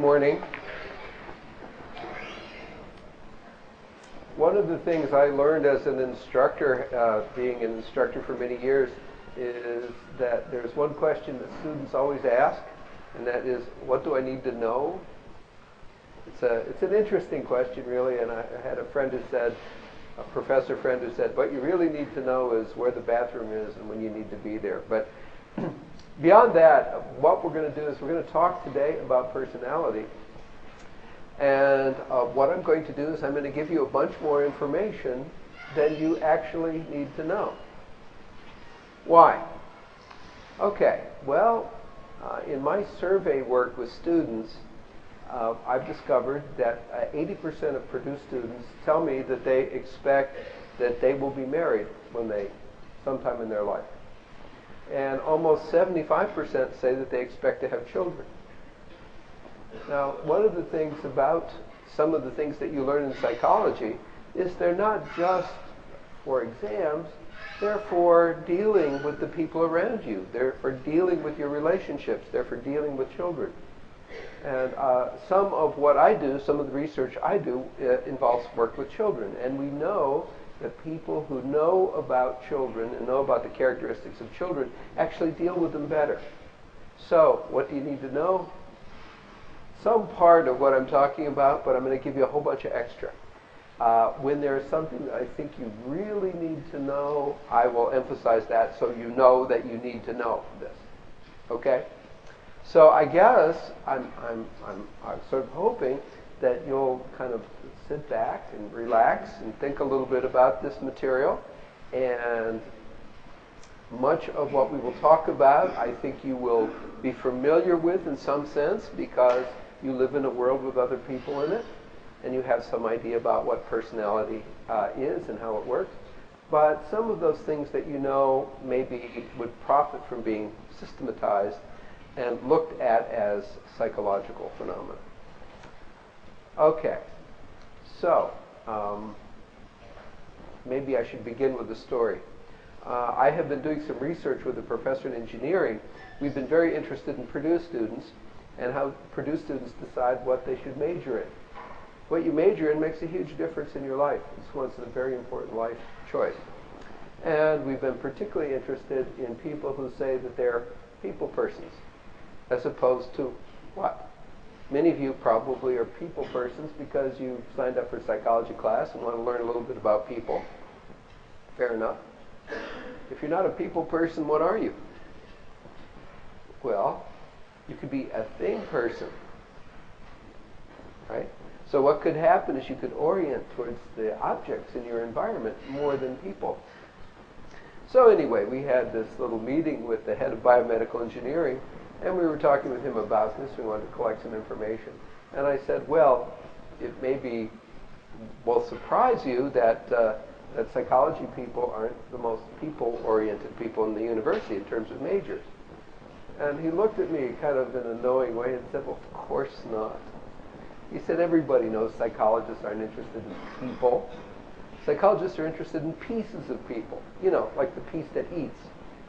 morning. One of the things I learned as an instructor, being an instructor for many years, is that there's one question that students always ask, and that is, what do I need to know? It's an interesting question, really, and I had a friend who said, a professor friend who said, what you really need to know is where the bathroom is and when you need to be there. But beyond that, what we're going to do is we're going to talk today about personality. And what I'm going to do is I'm going to give you a bunch more information than you actually need to know. Why? Okay, well, in my survey work with students, I've discovered that 80% of Purdue students tell me that they expect that they will be married sometime in their life. And almost 75% say that they expect to have children. Now, one of the things about some of the things that you learn in psychology is they're not just for exams, they're for dealing with the people around you. They're for dealing with your relationships. They're for dealing with children. And some of what I do, some of the research I do, involves work with children. And we know that people who know about children and know about the characteristics of children actually deal with them better. So, what do you need to know? Some part of what I'm talking about, but I'm going to give you a whole bunch of extra. When there's something that I think you really need to know, I will emphasize that so you know that you need to know this. Okay? So I guess I'm sort of hoping that you'll kind of sit back and relax and think a little bit about this material. And much of what we will talk about, I think you will be familiar with in some sense because you live in a world with other people in it, and you have some idea about what personality is and how it works. But some of those things that you know maybe would profit from being systematized and looked at as psychological phenomena. Okay, so maybe I should begin with a story. I have been doing some research with a professor in engineering. We've been very interested in Purdue students and how Purdue students decide what they should major in. What you major in makes a huge difference in your life. It's one a very important life choice. And we've been particularly interested in people who say that they're people persons, as opposed to what? Many of you probably are people persons because you signed up for a psychology class and want to learn a little bit about people. Fair enough. If you're not a people person, what are you? Well, you could be a thing person, right? So what could happen is you could orient towards the objects in your environment more than people. So anyway, we had this little meeting with the head of biomedical engineering, and we were talking with him about this. We wanted to collect some information. And I said, well, it will surprise you that psychology people aren't the most people-oriented people in the university in terms of majors. And he looked at me kind of in a knowing way and said, well, of course not. He said, everybody knows psychologists aren't interested in people. Psychologists are interested in pieces of people. You know, like the piece that eats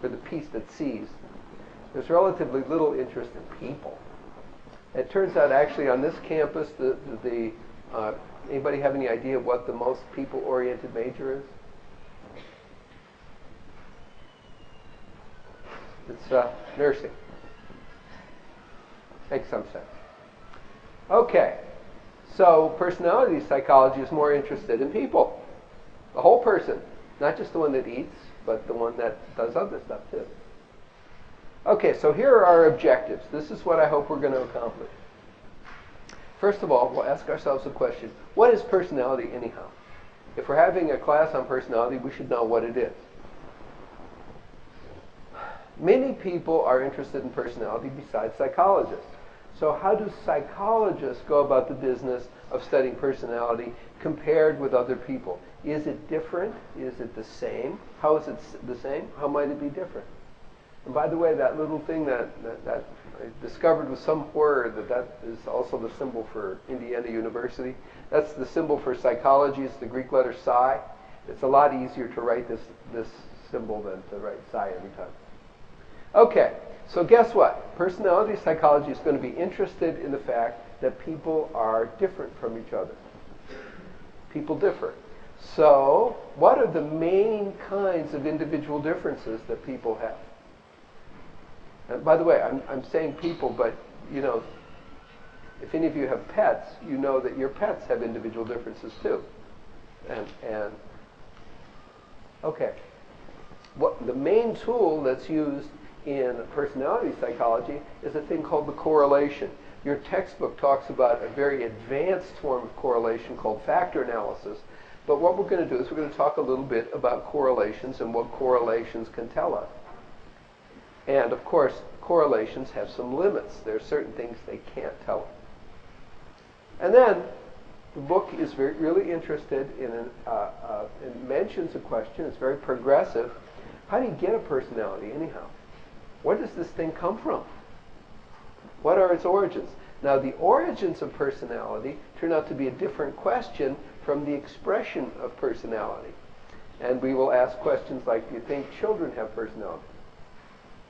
or the piece that sees. There's relatively little interest in people. It turns out actually on this campus, anybody have any idea what the most people-oriented major is? It's nursing. Makes some sense. Okay, so personality psychology is more interested in people. The whole person, not just the one that eats, but the one that does other stuff too. Okay, so here are our objectives. This is what I hope we're going to accomplish. First of all, we'll ask ourselves the question, what is personality anyhow? If we're having a class on personality, we should know what it is. Many people are interested in personality besides psychologists. So how do psychologists go about the business of studying personality compared with other people? Is it different? Is it the same? How is it the same? How might it be different? And by the way, that little thing that I discovered with some horror that is also the symbol for Indiana University. That's the symbol for psychology. It's the Greek letter psi. It's a lot easier to write this symbol than to write psi every time. Okay, so guess what? Personality psychology is going to be interested in the fact that people are different from each other. People differ. So, what are the main kinds of individual differences that people have? And by the way, I'm saying people, but you know, if any of you have pets, you know that your pets have individual differences too. And okay, what the main tool that's used in personality psychology is a thing called the correlation. Your textbook talks about a very advanced form of correlation called factor analysis. But what we're going to do is we're going to talk a little bit about correlations and what correlations can tell us. And of course, correlations have some limits. There are certain things they can't tell us. And then the book is really interested in, it mentions a question. It's very progressive. How do you get a personality anyhow? Where does this thing come from? What are its origins? Now, the origins of personality turn out to be a different question from the expression of personality. And we will ask questions like, do you think children have personalities?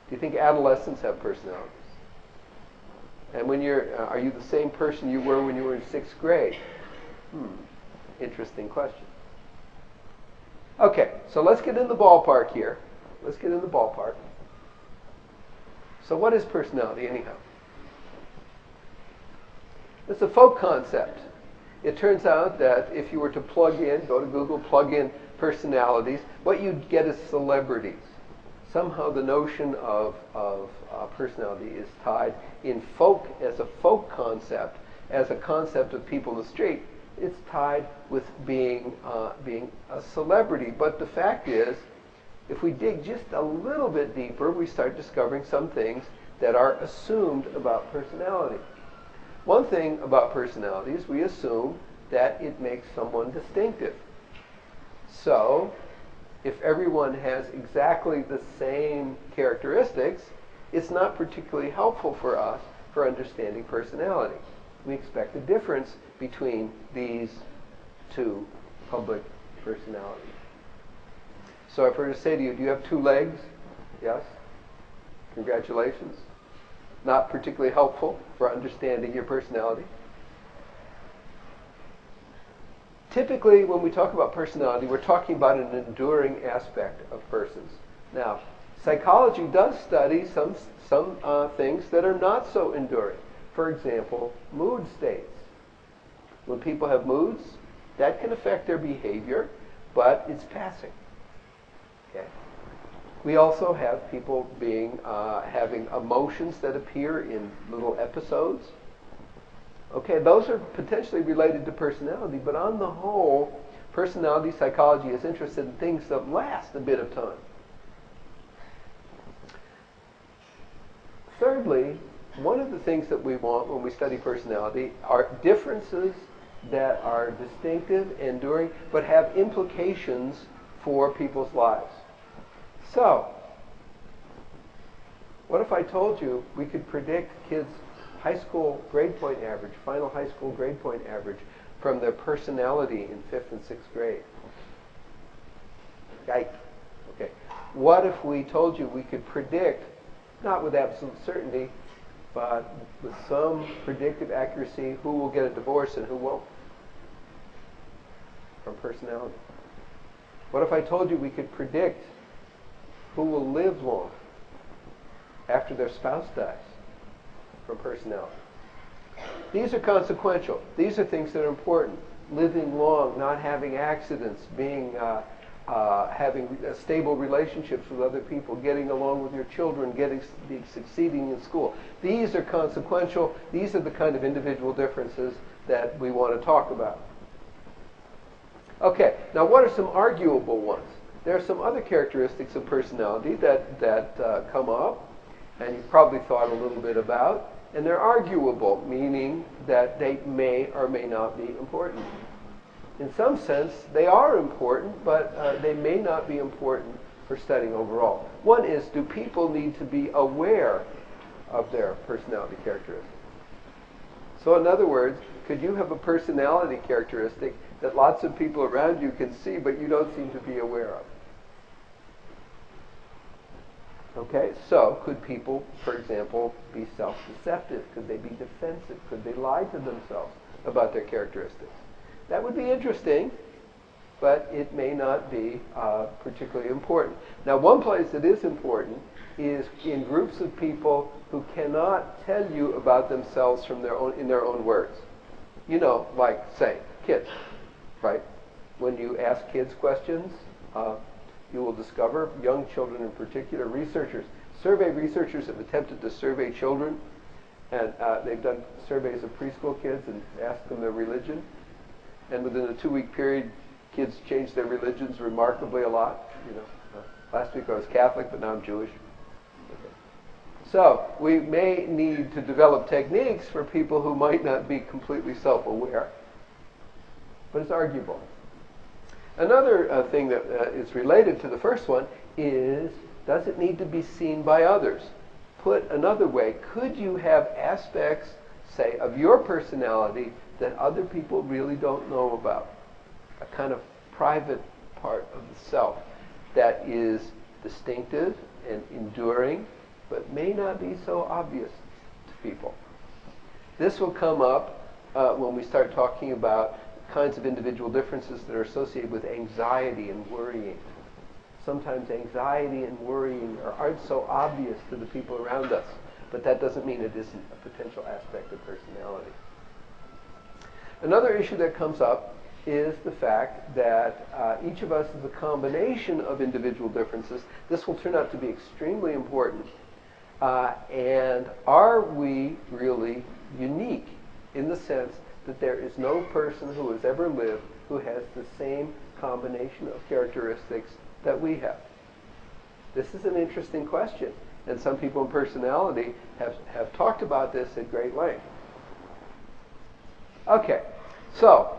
Do you think adolescents have personalities? And when are you the same person you were when you were in 6th grade? Interesting question. Okay, so let's get in the ballpark here. Let's get in the ballpark. So what is personality anyhow? It's a folk concept. It turns out that if you were to plug in, go to Google, plug in personalities, what you'd get is celebrities. Somehow the notion of personality is tied in folk, as a folk concept, as a concept of people in the street. It's tied with being a celebrity. But the fact is, if we dig just a little bit deeper, we start discovering some things that are assumed about personality. One thing about personality is we assume that it makes someone distinctive. So, if everyone has exactly the same characteristics, it's not particularly helpful for us for understanding personality. We expect a difference between these two public personalities. So if I were to say to you, do you have 2 legs? Yes? Congratulations. Not particularly helpful for understanding your personality. Typically, when we talk about personality, we're talking about an enduring aspect of persons. Now, psychology does study some things that are not so enduring. For example, mood states. When people have moods, that can affect their behavior, but it's passing. Okay. We also have people having emotions that appear in little episodes. Okay, those are potentially related to personality, but on the whole, personality psychology is interested in things that last a bit of time. Thirdly, one of the things that we want when we study personality are differences that are distinctive, enduring, but have implications for people's lives. So, what if I told you we could predict kids' high school grade point average, final high school grade point average, from their personality in 5th and 6th grade? Yikes. Okay. What if we told you we could predict, not with absolute certainty, but with some predictive accuracy, who will get a divorce and who won't? From personality. What if I told you we could predict who will live long after their spouse dies? From personality. These are consequential. These are things that are important. Living long, not having accidents, having stable relationships with other people, getting along with your children, succeeding in school. These are consequential. These are the kind of individual differences that we want to talk about. Okay, now what are some arguable ones? There are some other characteristics of personality that come up, and you've probably thought a little bit about, and they're arguable, meaning that they may or may not be important. In some sense, they are important, but they may not be important for studying overall. One is, do people need to be aware of their personality characteristics? So in other words, could you have a personality characteristic that lots of people around you can see, but you don't seem to be aware of? Okay, so could people, for example, be self-deceptive? Could they be defensive? Could they lie to themselves about their characteristics? That would be interesting, but it may not be particularly important. Now, one place that is important is in groups of people who cannot tell you about themselves in their own words. You know, like, say, kids, right? When you ask kids questions, you will discover, young children in particular, survey researchers have attempted to survey children, and they've done surveys of preschool kids and asked them their religion. And within a 2-week period, kids change their religions remarkably a lot. You know, last week I was Catholic, but now I'm Jewish. Okay. So we may need to develop techniques for people who might not be completely self-aware, but it's arguable. Another thing that is related to the first one is, does it need to be seen by others? Put another way, could you have aspects, say, of your personality that other people really don't know about? A kind of private part of the self that is distinctive and enduring, but may not be so obvious to people. This will come up when we start talking about kinds of individual differences that are associated with anxiety and worrying. Sometimes anxiety and worrying aren't so obvious to the people around us, but that doesn't mean it isn't a potential aspect of personality. Another issue that comes up is the fact that each of us is a combination of individual differences. This will turn out to be extremely important. And are we really unique in the sense that there is no person who has ever lived who has the same combination of characteristics that we have? This is an interesting question, and some people in personality have talked about this at great length. Okay, so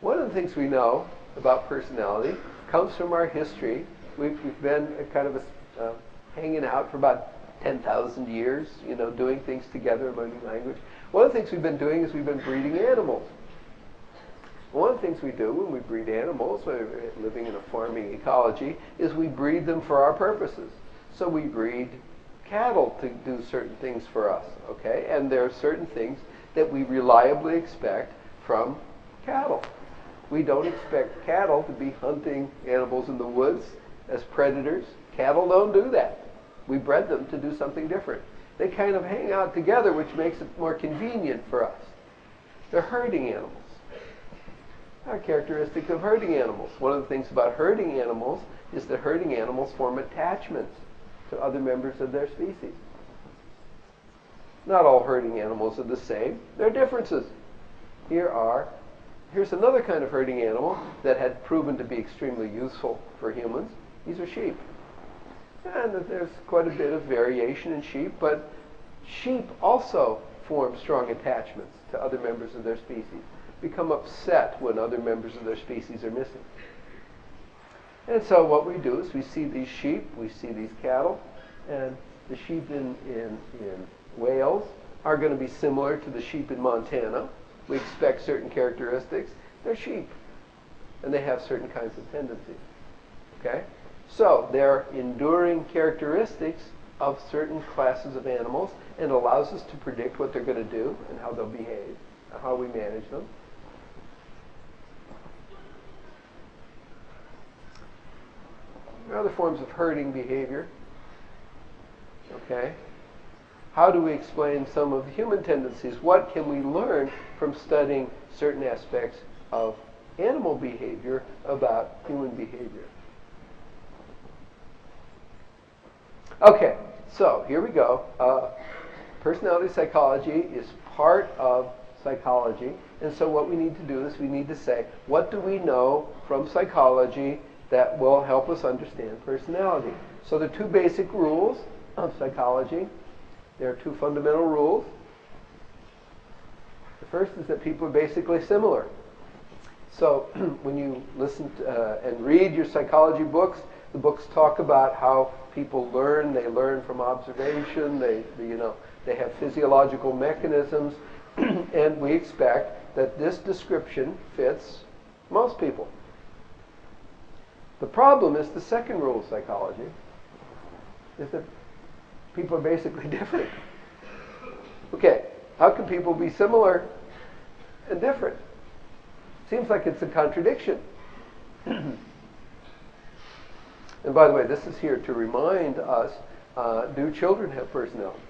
one of the things we know about personality comes from our history. We've been kind of hanging out for about 10,000 years, doing things together, learning language. One of the things we've been doing is we've been breeding animals. One of the things we do when we breed animals, living in a farming ecology, is we breed them for our purposes. So we breed cattle to do certain things for us, okay? And there are certain things that we reliably expect from cattle. We don't expect cattle to be hunting animals in the woods as predators. Cattle don't do that. We bred them to do something different. They kind of hang out together, which makes it more convenient for us. They're herding animals. Our characteristic of herding animals. One of the things about herding animals is that herding animals form attachments to other members of their species. Not all herding animals are the same. There are differences. Here's another kind of herding animal that had proven to be extremely useful for humans. These are sheep. And there's quite a bit of variation in sheep, but sheep also form strong attachments to other members of their species, become upset when other members of their species are missing. And so what we do is we see these sheep, we see these cattle, and the sheep in Wales are going to be similar to the sheep in Montana. We expect certain characteristics. They're sheep, and they have certain kinds of tendencies. Okay? So they're enduring characteristics of certain classes of animals, and allows us to predict what they're going to do and how they'll behave, and how we manage them. There are other forms of herding behavior. Okay? How do we explain some of the human tendencies? What can we learn from studying certain aspects of animal behavior about human behavior? Okay, so here we go. Personality psychology is part of psychology, and so what we need to do is we need to say, what do we know from psychology that will help us understand personality? So the two basic rules of psychology. There are two fundamental rules. The first is that people are basically similar. So when you listen to, and read your psychology books, the books talk about how people learn. They learn from observation. They have physiological mechanisms, and we expect that this description fits most people. The problem is the second rule of psychology, is that people are basically different. Okay, how can people be similar and different? Seems like it's a contradiction. And by the way, this is here to remind us, do children have personalities?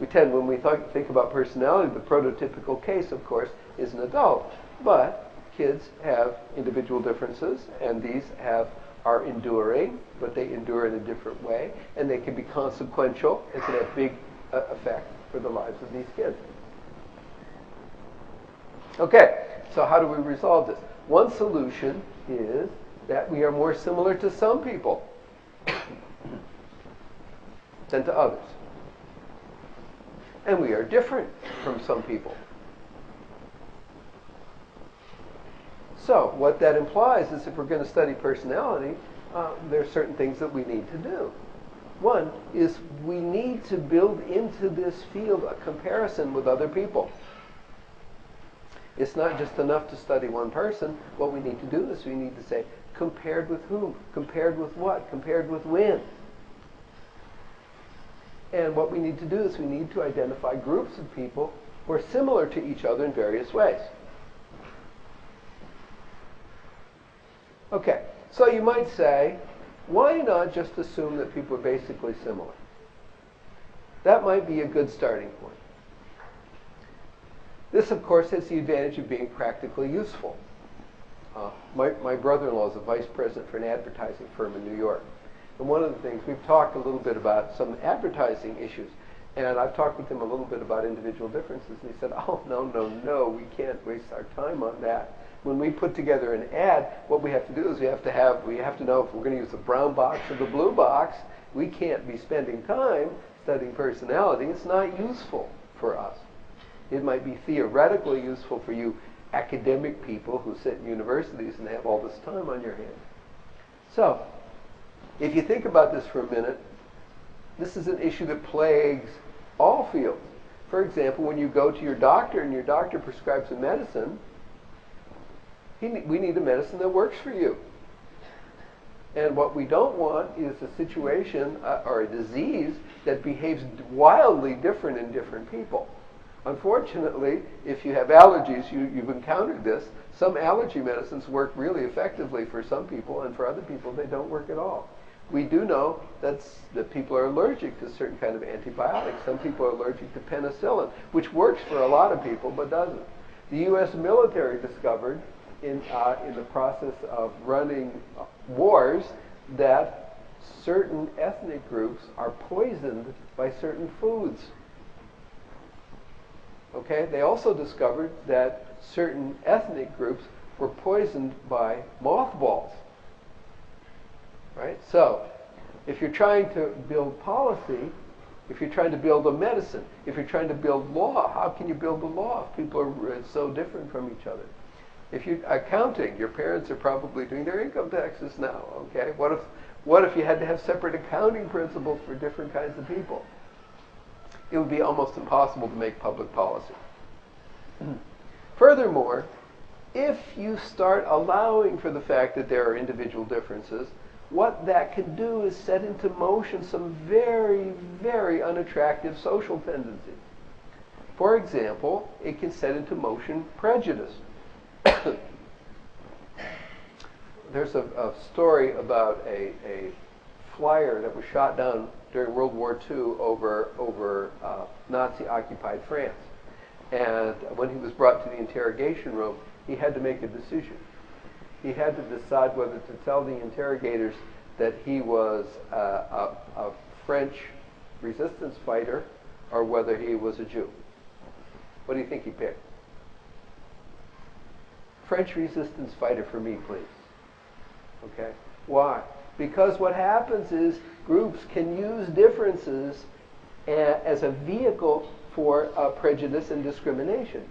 We tend, when we think about personality, the prototypical case, of course, is an adult. But kids have individual differences, and these are enduring, but they endure in a different way, and they can be consequential and can have big effect for the lives of these kids. Okay, so how do we resolve this? One solution is that we are more similar to some people than to others. And we are different from some people. So what that implies is if we're going to study personality, there are certain things that we need to do. One is we need to build into this field a comparison with other people. It's not just enough to study one person. What we need to do is we need to say, compared with whom? Compared with what? Compared with when? And what we need to do is we need to identify groups of people who are similar to each other in various ways. Okay, so you might say, why not just assume that people are basically similar? That might be a good starting point. This, of course, has the advantage of being practically useful. My brother-in-law is a vice president for an advertising firm in New York. And one of the things, we've talked a little bit about some advertising issues, and I've talked with him a little bit about individual differences, and he said, oh, no, we can't waste our time on that. When we put together an ad, what we have to do is we have to know if we're going to use the brown box or the blue box. We can't be spending time studying personality. It's not useful for us. It might be theoretically useful for you academic people who sit in universities and have all this time on your hands. So, if you think about this for a minute, this is an issue that plagues all fields. For example, when you go to your doctor and your doctor prescribes a medicine, we need a medicine that works for you. And what we don't want is a situation or a disease that behaves wildly different in different people. Unfortunately, if you have allergies, you've encountered this. Some allergy medicines work really effectively for some people, and for other people they don't work at all. We do know that people are allergic to certain kind of antibiotics. Some people are allergic to penicillin, which works for a lot of people but doesn't. The U.S. military discovered in the process of running wars that certain ethnic groups are poisoned by certain foods. Okay? They also discovered that certain ethnic groups were poisoned by mothballs. Right? So, if you're trying to build policy, if you're trying to build a medicine, if you're trying to build law, how can you build a law if people are so different from each other? If you're accounting, your parents are probably doing their income taxes now, okay? What if you had to have separate accounting principles for different kinds of people? It would be almost impossible to make public policy. Furthermore, if you start allowing for the fact that there are individual differences, what that can do is set into motion some very, very unattractive social tendencies. For example, it can set into motion prejudice. There's a story about a flyer that was shot down during World War II over Nazi-occupied France. And when he was brought to the interrogation room, he had to make a decision. He had to decide whether to tell the interrogators that he was a French resistance fighter or whether he was a Jew. What do you think he picked? French resistance fighter for me, please. Okay? Why? Because what happens is groups can use differences as a vehicle for prejudice and discrimination.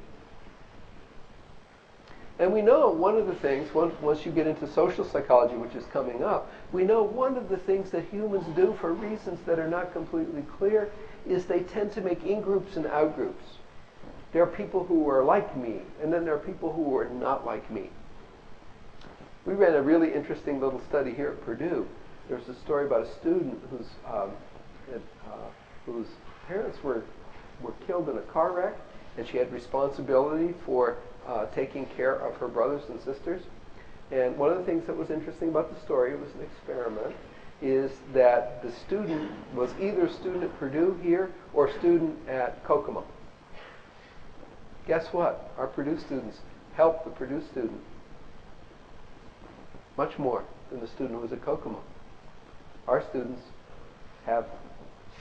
And we know one of the things, once you get into social psychology, which is coming up, we know one of the things that humans do for reasons that are not completely clear is they tend to make in-groups and out-groups. There are people who are like me, and then there are people who are not like me. We ran a really interesting little study here at Purdue There's a story about a student whose parents were killed in a car wreck, and she had responsibility for taking care of her brothers and sisters. And one of the things that was interesting about the story, it was an experiment, is that the student was either a student at Purdue here or a student at Kokomo. Guess what? Our Purdue students helped the Purdue student much more than the student who was at Kokomo. Our students have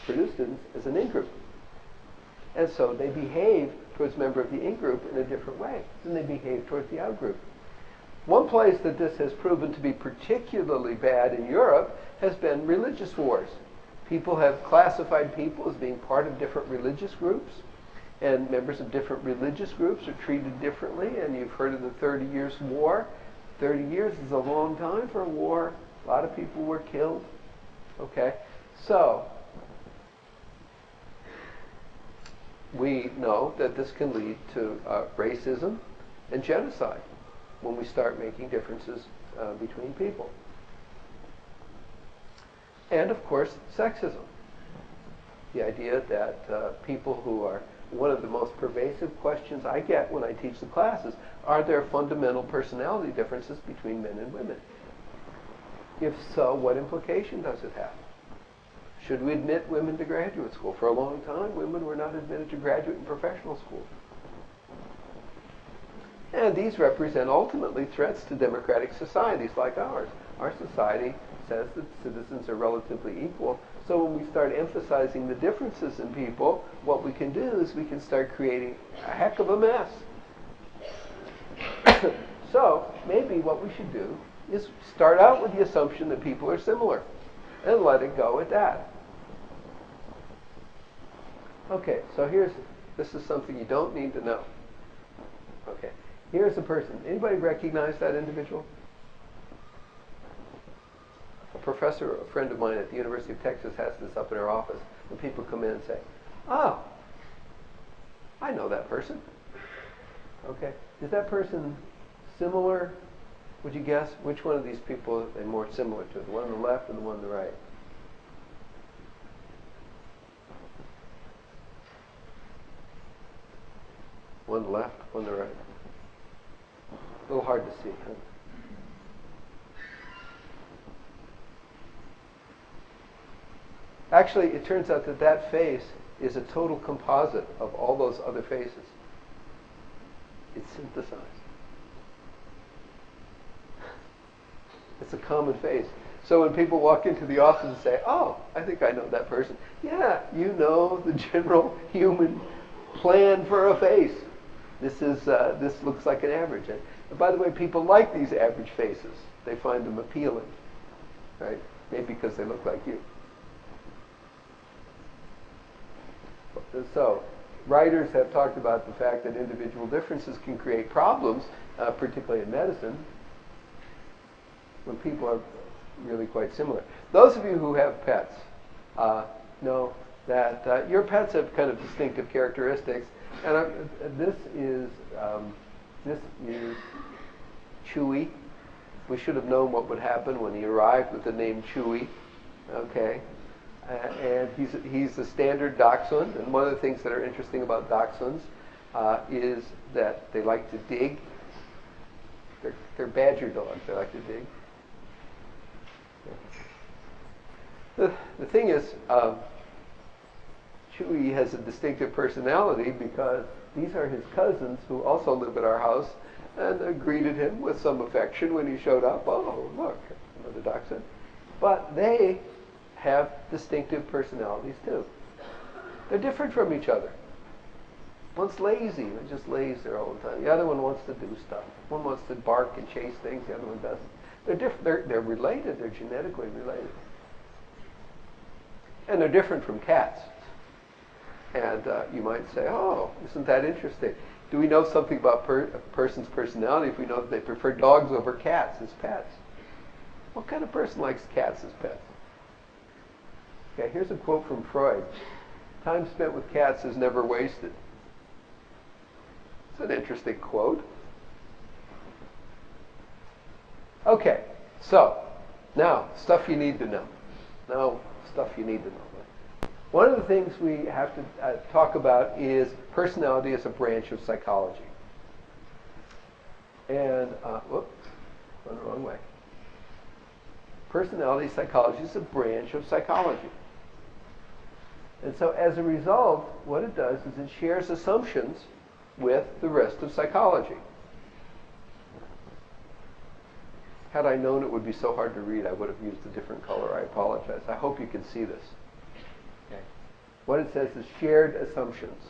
Purdue students as an in-group. And so they behave towards a member of the in-group in a different way than they behave towards the out-group. One place that this has proven to be particularly bad in Europe has been religious wars. People have classified people as being part of different religious groups, and members of different religious groups are treated differently, and you've heard of the 30 Years' War. 30 years is a long time for a war. A lot of people were killed. Okay? So, we know that this can lead to racism and genocide when we start making differences between people. And of course, sexism. The idea that people who are, one of the most pervasive questions I get when I teach the classes, are there fundamental personality differences between men and women? If so, what implication does it have? Should we admit women to graduate school? For a long time, women were not admitted to graduate and professional school. And these represent ultimately threats to democratic societies like ours. Our society says that citizens are relatively equal. So when we start emphasizing the differences in people, what we can do is we can start creating a heck of a mess. So maybe what we should do is start out with the assumption that people are similar and let it go at that. Okay, so this is something you don't need to know. Okay, here's a person. Anybody recognize that individual? A professor, a friend of mine at the University of Texas has this up in her office, and people come in and say, "Oh, I know that person." Okay, is that person similar? Would you guess which one of these people are they more similar to? The one on the left or the one on the right? One left, one the right. A little hard to see, huh? Actually, it turns out that that face is a total composite of all those other faces. It's synthesized. It's a common face. So when people walk into the office and say, "Oh, I think I know that person," yeah, you know the general human plan for a face. This looks like an average. And by the way, people like these average faces. They find them appealing, right? Maybe because they look like you. So, writers have talked about the fact that individual differences can create problems, particularly in medicine, when people are really quite similar. Those of you who have pets know that your pets have kind of distinctive characteristics. And this is Chewy. We should have known what would happen when he arrived with the name Chewy. Okay, and he's a standard dachshund. And one of the things that are interesting about dachshunds is that they like to dig. They're badger dogs. They like to dig. The thing is, Chewy has a distinctive personality because these are his cousins who also live at our house and greeted him with some affection when he showed up. "Oh, look, another dachshund." But they have distinctive personalities too. They're different from each other. One's lazy and just lays there all the time. The other one wants to do stuff. One wants to bark and chase things. The other one doesn't. They're different. They're related. They're genetically related. And they're different from cats. And you might say, "Oh, isn't that interesting? Do we know something about a person's personality if we know that they prefer dogs over cats as pets?" What kind of person likes cats as pets? Okay, here's a quote from Freud. "Time spent with cats is never wasted." It's an interesting quote. Okay, so Now, stuff you need to know. Now, stuff you need to know. One of the things we have to talk about is personality as a branch of psychology. And, whoops, went the wrong way. Personality psychology is a branch of psychology. And so as a result, what it does is it shares assumptions with the rest of psychology. Had I known it would be so hard to read, I would have used a different color. I apologize. I hope you can see this. Okay. What it says is shared assumptions.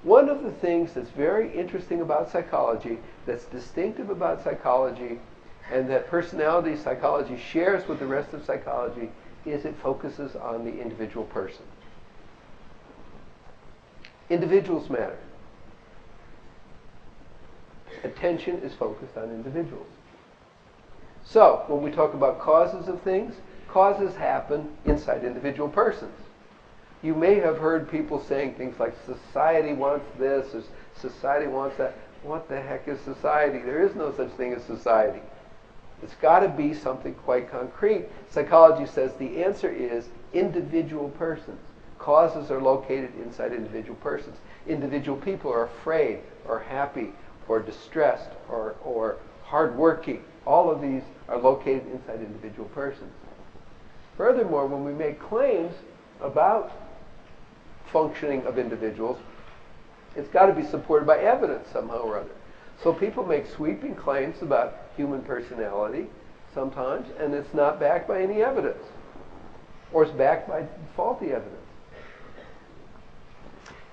One of the things that's very interesting about psychology, that's distinctive about psychology, and that personality psychology shares with the rest of psychology, is it focuses on the individual person. Individuals matter. Attention is focused on individuals. So, when we talk about causes of things, causes happen inside individual persons. You may have heard people saying things like, society wants this, or society wants that. What the heck is society? There is no such thing as society. It's got to be something quite concrete. Psychology says the answer is individual persons. Causes are located inside individual persons. Individual people are afraid, or happy, or distressed, or hardworking. All of these are located inside individual persons. Furthermore, when we make claims about functioning of individuals, it's got to be supported by evidence somehow or other. So people make sweeping claims about human personality sometimes, and it's not backed by any evidence, or it's backed by faulty evidence.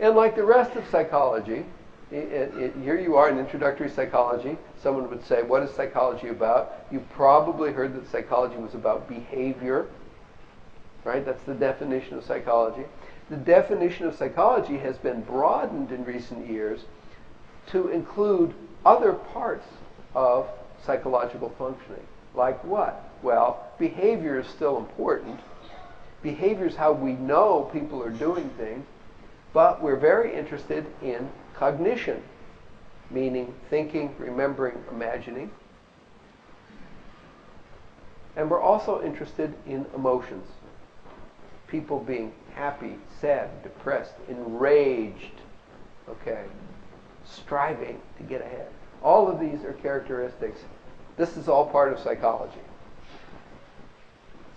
And like the rest of psychology, here you are in introductory psychology. Someone would say, what is psychology about? You probably heard that psychology was about behavior, right? That's the definition of psychology. The definition of psychology has been broadened in recent years to include other parts of psychological functioning. Like what? Well, behavior is still important. Behavior is how we know people are doing things, but we're very interested in cognition, meaning thinking, remembering, imagining. And we're also interested in emotions. People being happy, sad, depressed, enraged, okay, striving to get ahead. All of these are characteristics. This is all part of psychology.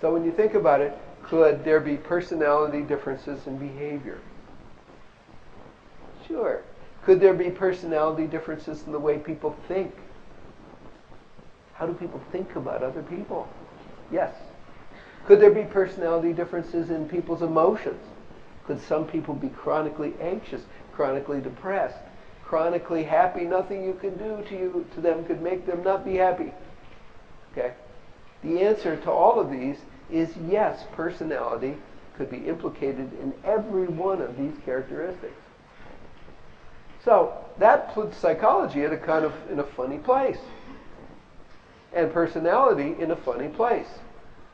So when you think about it, could there be personality differences in behavior? Sure. Could there be personality differences in the way people think? How do people think about other people? Yes. Could there be personality differences in people's emotions? Could some people be chronically anxious, chronically depressed, chronically happy? Nothing you can do to them could make them not be happy. Okay? The answer to all of these is yes, personality could be implicated in every one of these characteristics. So that puts psychology at in a funny place, and personality in a funny place.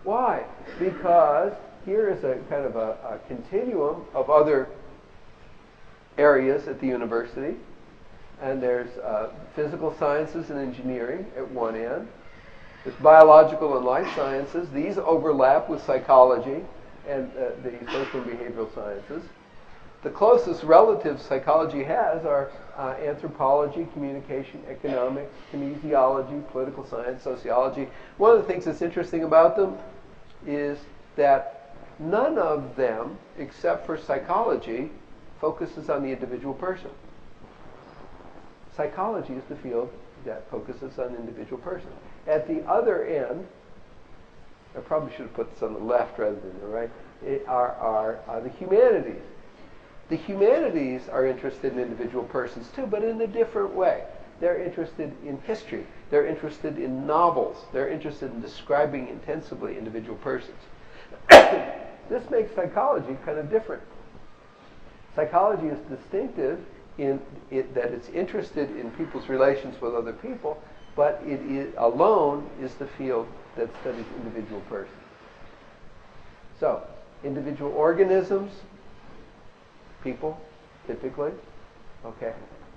Why? Because here is a kind of a continuum of other areas at the university, and there's physical sciences and engineering at one end. There's biological and life sciences. These overlap with psychology and the social and behavioral sciences. The closest relatives psychology has are anthropology, communication, economics, kinesiology, political science, sociology. One of the things that's interesting about them is that none of them, except for psychology, focuses on the individual person. Psychology is the field that focuses on the individual person. At the other end, I probably should have put this on the left rather than the right, are the humanities. The humanities are interested in individual persons too, but in a different way. They're interested in history. They're interested in novels. They're interested in describing intensively individual persons. This makes psychology kind of different. Psychology is distinctive in that it's interested in people's relations with other people, but it alone is the field that studies individual persons. So, individual organisms, people, typically, okay.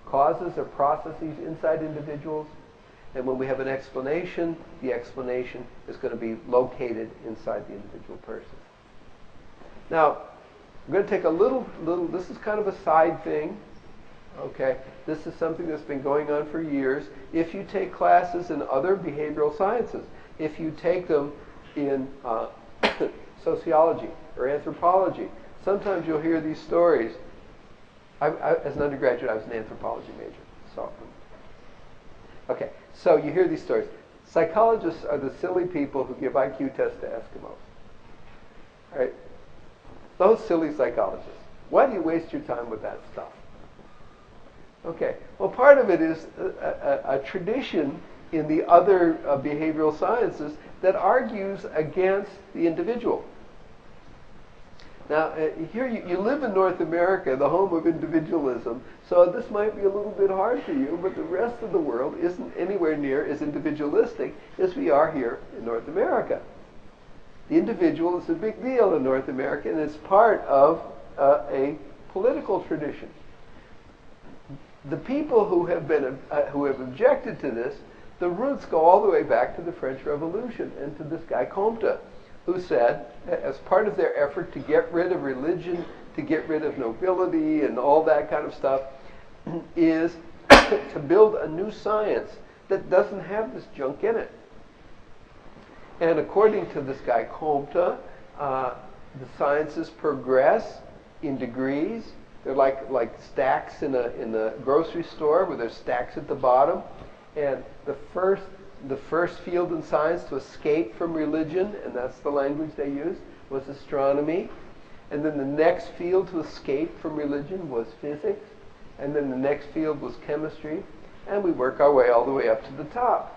Causes or processes inside individuals, And when we have an explanation, the explanation is going to be located inside the individual person. Now, I'm going to take a little, this is kind of a side thing, okay? This is something that's been going on for years. If you take classes in other behavioral sciences, if you take them in sociology or anthropology, sometimes you'll hear these stories. As an undergraduate, I was an anthropology major. So, okay, so you hear these stories. Psychologists are the silly people who give IQ tests to Eskimos. Right? Those silly psychologists. Why do you waste your time with that stuff? Okay, well, part of it is a tradition in the other behavioral sciences that argues against the individual. Now, here you live in North America, the home of individualism, so this might be a little bit hard for you, but the rest of the world isn't anywhere near as individualistic as we are here in North America. The individual is a big deal in North America, and it's part of a political tradition. The people who have objected to this, the roots go all the way back to the French Revolution and to this guy Comte, who said, as part of their effort to get rid of religion, to get rid of nobility and all that kind of stuff, is to build a new science that doesn't have this junk in it. And according to this guy Comte, the sciences progress in degrees. They're like stacks in a grocery store where there's stacks at the bottom. And the first field in science to escape from religion, and that's the language they used, was astronomy. And then the next field to escape from religion was physics. And then the next field was chemistry. And we work our way all the way up to the top.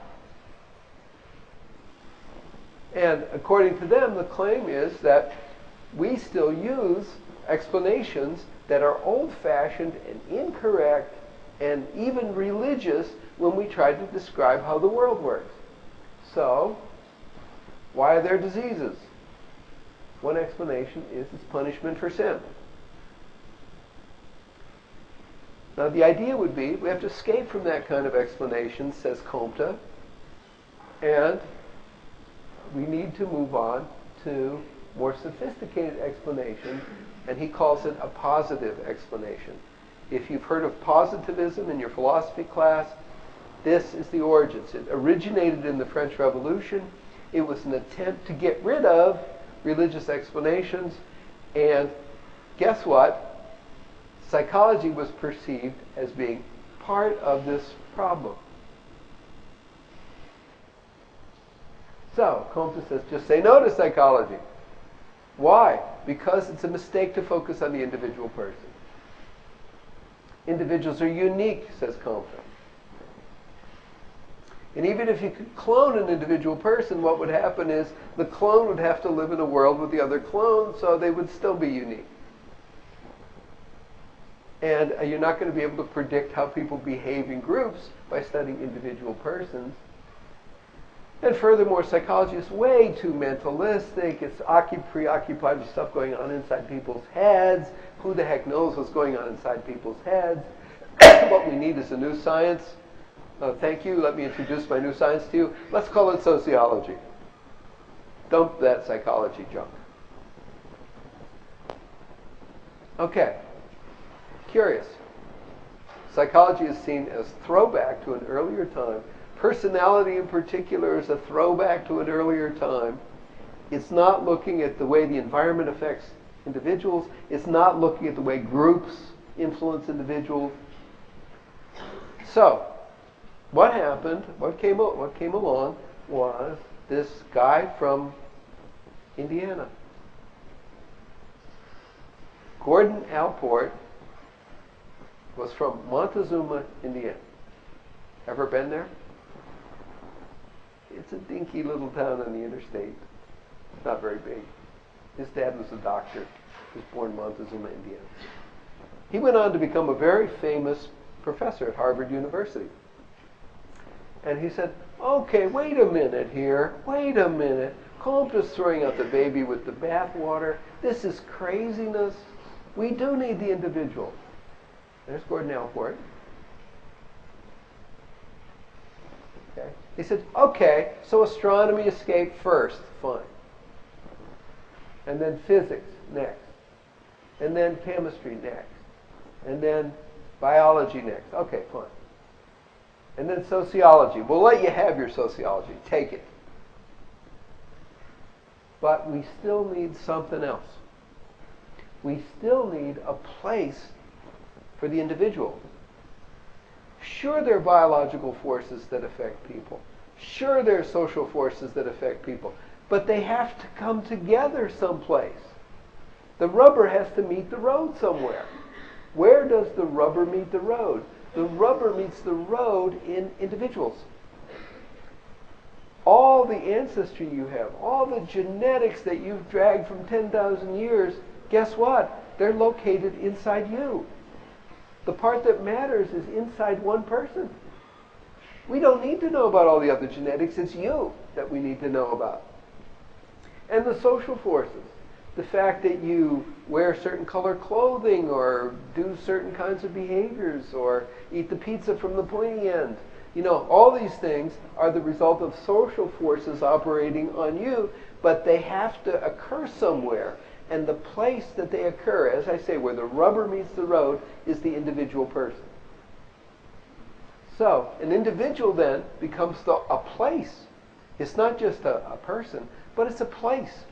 And according to them, the claim is that we still use explanations that are old-fashioned and incorrect and even religious when we try to describe how the world works. So, why are there diseases? One explanation is it's punishment for sin. Now, the idea would be we have to escape from that kind of explanation, says Comte, and we need to move on to more sophisticated explanations, and he calls it a positive explanation. If you've heard of positivism in your philosophy class, this is the origins. It originated in the French Revolution. It was an attempt to get rid of religious explanations, and guess what? Psychology was perceived as being part of this problem. So, Comte says, just say no to psychology. Why? Because it's a mistake to focus on the individual person. Individuals are unique, says Comte. And even if you could clone an individual person, what would happen is the clone would have to live in a world with the other clones, so they would still be unique. And you're not going to be able to predict how people behave in groups by studying individual persons. And furthermore, psychology is way too mentalistic. It's preoccupied with stuff going on inside people's heads. Who the heck knows what's going on inside people's heads? What we need is a new science. Thank you. Let me introduce my new science to you. Let's call it sociology. Dump that psychology junk. Okay. Curious. Psychology is seen as throwback to an earlier time. Personality in particular is a throwback to an earlier time. It's not looking at the way the environment affects individuals. It's not looking at the way groups influence individuals. So, what happened, what came along was this guy from Indiana. Gordon Allport was from Montezuma, Indiana. Ever been there? It's a dinky little town on the interstate. It's not very big. His dad was a doctor. He was born in Montezuma, Indiana. He went on to become a very famous professor at Harvard University. And he said, okay, wait a minute here. Wait a minute. Comte's throwing out the baby with the bathwater. This is craziness. We do need the individual. There's Gordon Allport. Okay. They said, okay, so astronomy escaped first, fine. And then physics next. And then chemistry next. And then biology next. Okay, fine. And then sociology. We'll let you have your sociology. Take it. But we still need something else. We still need a place for the individual. Sure, there are biological forces that affect people. Sure, there are social forces that affect people. But they have to come together someplace. The rubber has to meet the road somewhere. Where does the rubber meet the road? The rubber meets the road in individuals. All the ancestry you have, all the genetics that you've dragged from 10,000 years, guess what? They're located inside you. The part that matters is inside one person. We don't need to know about all the other genetics. It's you that we need to know about. And the social forces. The fact that you wear certain color clothing or do certain kinds of behaviors or eat the pizza from the pointy end. You know, all these things are the result of social forces operating on you, but they have to occur somewhere. And the place that they occur, as I say, where the rubber meets the road, is the individual person. So, an individual then becomes a place. It's not just a person, but it's a place.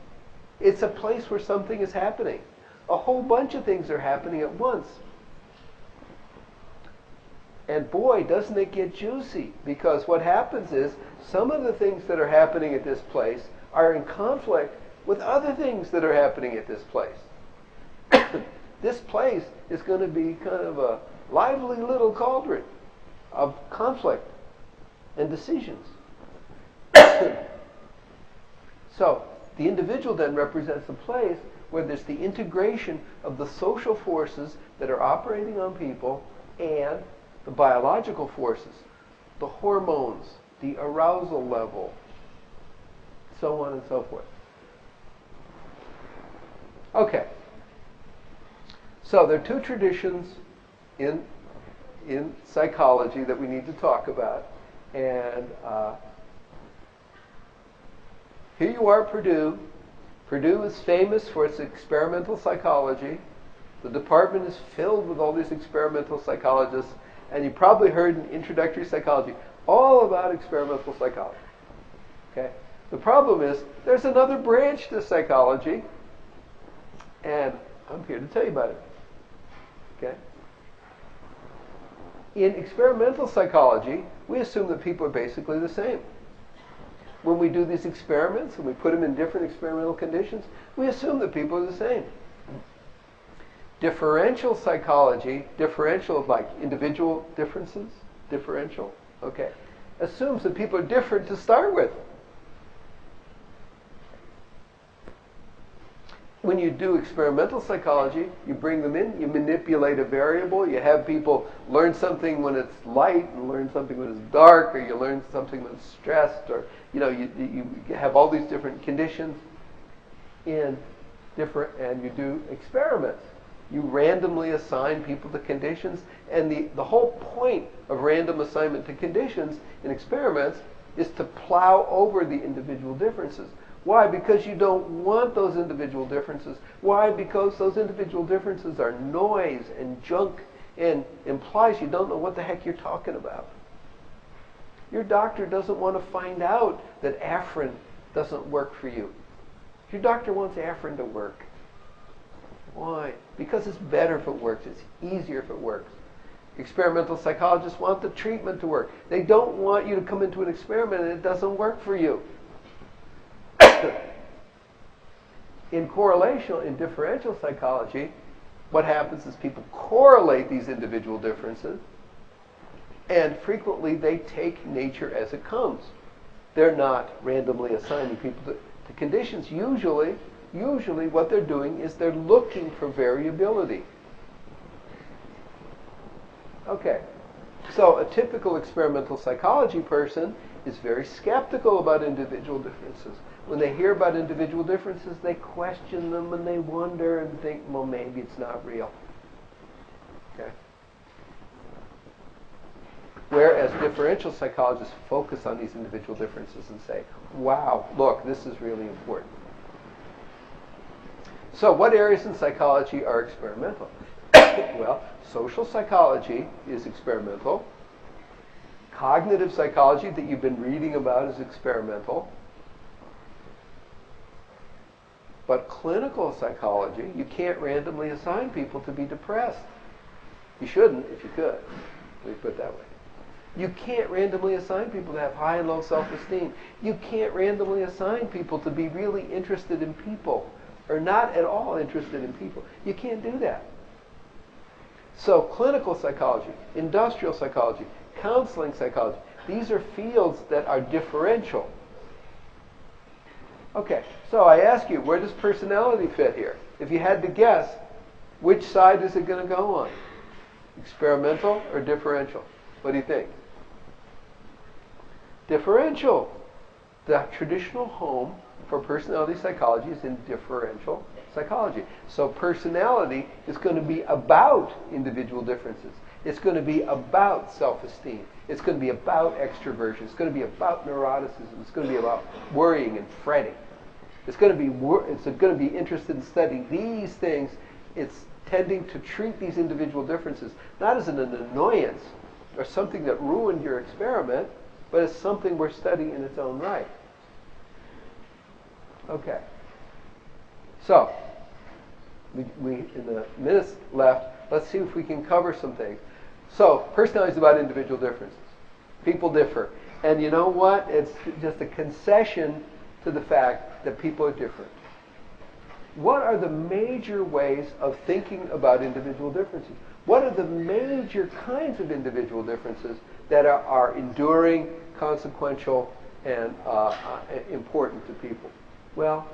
It's a place where something is happening. A whole bunch of things are happening at once. And boy, doesn't it get juicy, because what happens is some of the things that are happening at this place are in conflict with other things that are happening at this place. This place is going to be kind of a lively little cauldron of conflict and decisions. So, the individual then represents a place where there's the integration of the social forces that are operating on people and the biological forces, the hormones, the arousal level, so on and so forth. Okay. So there are two traditions in psychology that we need to talk about. And here you are at Purdue. Purdue is famous for its experimental psychology. The department is filled with all these experimental psychologists. And you probably heard in introductory psychology all about experimental psychology. Okay? The problem is there's another branch to psychology, and I'm here to tell you about it. Okay? In experimental psychology, we assume that people are basically the same. When we do these experiments and we put them in different experimental conditions, we assume that people are the same. Differential psychology, differential like individual differences, differential, okay, assumes that people are different to start with. When you do experimental psychology, you bring them in, you manipulate a variable, you have people learn something when it's light and learn something when it's dark, or you learn something when it's stressed, or you have all these different conditions in different, and you do experiments. You randomly assign people to conditions, and the whole point of random assignment to conditions in experiments is to plow over the individual differences. Why? Because you don't want those individual differences. Why? Because those individual differences are noise and junk and implies you don't know what the heck you're talking about. Your doctor doesn't want to find out that Afrin doesn't work for you. Your doctor wants Afrin to work. Why? Because it's better if it works. It's easier if it works. Experimental psychologists want the treatment to work. They don't want you to come into an experiment and it doesn't work for you. In correlational, in differential psychology, what happens is people correlate these individual differences, and frequently they take nature as it comes. They're not randomly assigning people to conditions. Usually what they're doing is they're looking for variability. Okay, so a typical experimental psychology person is very skeptical about individual differences. When they hear about individual differences, they question them and they wonder and think, well, maybe it's not real. Okay. Whereas differential psychologists focus on these individual differences and say, wow, look, this is really important. So what areas in psychology are experimental? Well, social psychology is experimental. Cognitive psychology that you've been reading about is experimental. But clinical psychology, you can't randomly assign people to be depressed. You shouldn't if you could. Let me put it that way. You can't randomly assign people to have high and low self-esteem. You can't randomly assign people to be really interested in people or not at all interested in people. You can't do that. So clinical psychology, industrial psychology, counseling psychology, these are fields that are differential. Okay, so I ask you, where does personality fit here? If you had to guess, which side is it going to go on? Experimental or differential? What do you think? Differential. The traditional home for personality psychology is in differential psychology. So personality is going to be about individual differences. It's going to be about self-esteem. It's going to be about extroversion. It's going to be about neuroticism. It's going to be about worrying and fretting. It's going to be interested in studying these things. It's tending to treat these individual differences not as an annoyance or something that ruined your experiment, but as something we're studying in its own right. Okay. So, we in the minutes left, let's see if we can cover some things. So, personality is about individual differences. People differ. And you know what? It's just a concession to the fact that people are different. What are the major ways of thinking about individual differences? What are the major kinds of individual differences that are enduring, consequential, and important to people? Well,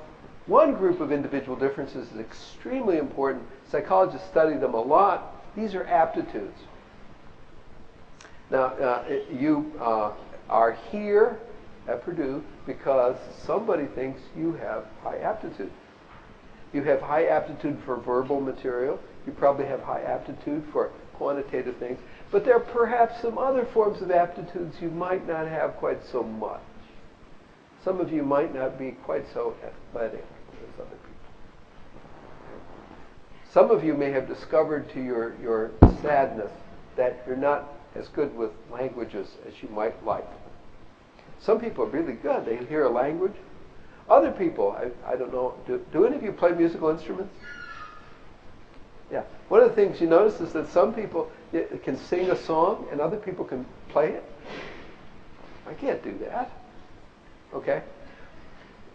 one group of individual differences is extremely important. Psychologists study them a lot. These are aptitudes. Now, you are here at Purdue because somebody thinks you have high aptitude. You have high aptitude for verbal material. You probably have high aptitude for quantitative things. But there are perhaps some other forms of aptitudes you might not have quite so much. Some of you might not be quite so athletic as other people. Some of you may have discovered to your sadness that you're not as good with languages as you might like. Some people are really good. They hear a language. Other people, I don't know, do any of you play musical instruments? Yeah. One of the things you notice is that some people can sing a song and other people can play it. I can't do that. Okay?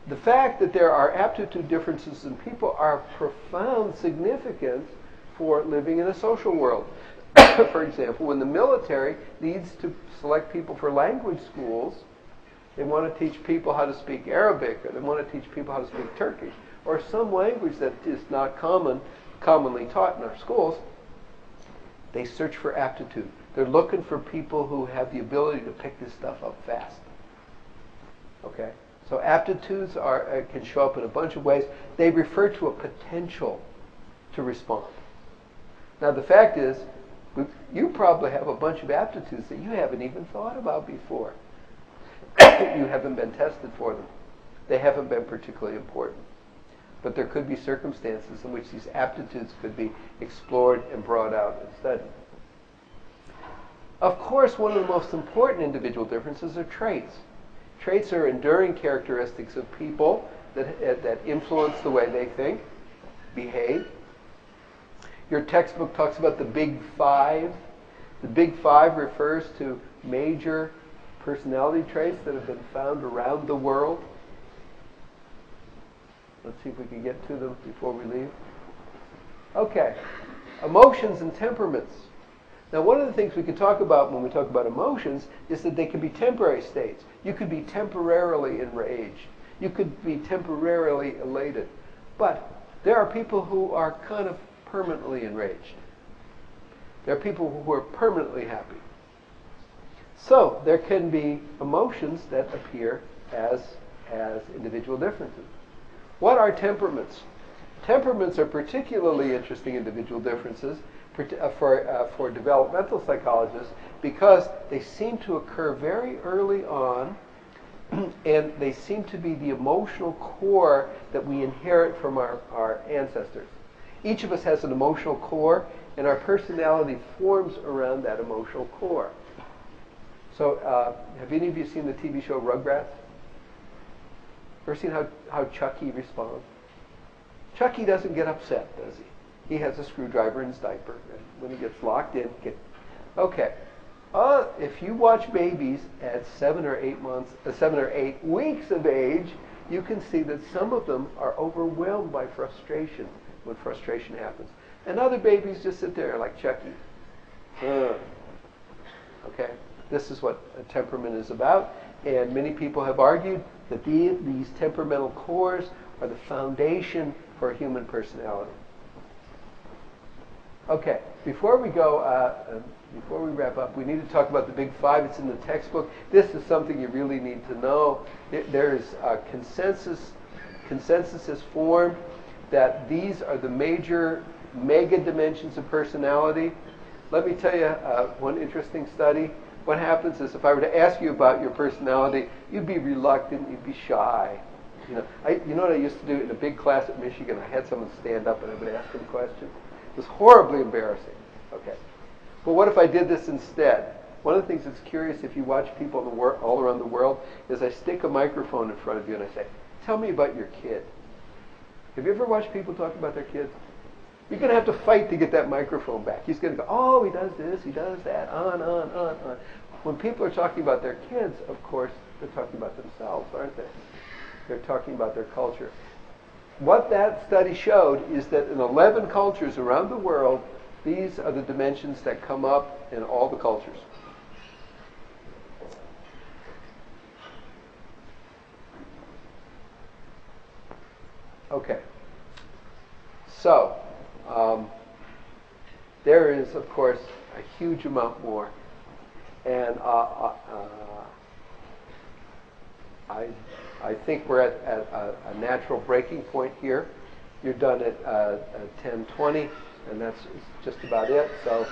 The fact that there are aptitude differences in people are of profound significance for living in a social world. For example, when the military needs to select people for language schools, they want to teach people how to speak Arabic, or they want to teach people how to speak Turkish, or some language that is not commonly taught in our schools. They search for aptitude. They're looking for people who have the ability to pick this stuff up fast. Okay? So aptitudes can show up in a bunch of ways. They refer to a potential to respond. Now the fact is, you probably have a bunch of aptitudes that you haven't even thought about before. You haven't been tested for them. They haven't been particularly important. But there could be circumstances in which these aptitudes could be explored and brought out and studied. Of course, one of the most important individual differences are traits. Traits are enduring characteristics of people that influence the way they think, behave. Your textbook talks about the Big Five. The Big Five refers to major personality traits that have been found around the world. Let's see if we can get to them before we leave. Okay. Emotions and temperaments. Now, one of the things we can talk about when we talk about emotions is that they can be temporary states. You could be temporarily enraged. You could be temporarily elated. But there are people who are kind of permanently enraged. There are people who are permanently happy. So there can be emotions that appear as individual differences. What are temperaments? Temperaments are particularly interesting individual differences for developmental psychologists because they seem to occur very early on, and they seem to be the emotional core that we inherit from our ancestors. Each of us has an emotional core, and our personality forms around that emotional core. So, have any of you seen the TV show Rugrats? Ever seen how Chucky responds? Chucky doesn't get upset, does he? He has a screwdriver in his diaper, and when he gets locked in, okay. If you watch babies at 7 or 8 weeks of age, you can see that some of them are overwhelmed by frustration when frustration happens. And other babies just sit there like Chucky. Okay? This is what a temperament is about. And many people have argued that these temperamental cores are the foundation for human personality. Okay, before we wrap up, we need to talk about the Big Five. It's in the textbook. This is something you really need to know. There's a consensus is formed that these are the major mega dimensions of personality. Let me tell you one interesting study. What happens is if I were to ask you about your personality, you'd be reluctant, you'd be shy. You know what I used to do in a big class at Michigan? I had someone stand up and I would ask them questions. It was horribly embarrassing. Okay. But what if I did this instead? One of the things that's curious if you watch people all around the world is I stick a microphone in front of you and I say, tell me about your kid. Have you ever watched people talk about their kids? You're going to have to fight to get that microphone back. He's going to go, oh, he does this, he does that, on. When people are talking about their kids, of course, they're talking about themselves, aren't they? They're talking about their culture. What that study showed is that in 11 cultures around the world, these are the dimensions that come up in all the cultures. Okay. So, there is, of course, a huge amount more. And I think we're at a natural breaking point here. You're done at 10:20, and that's just about it. So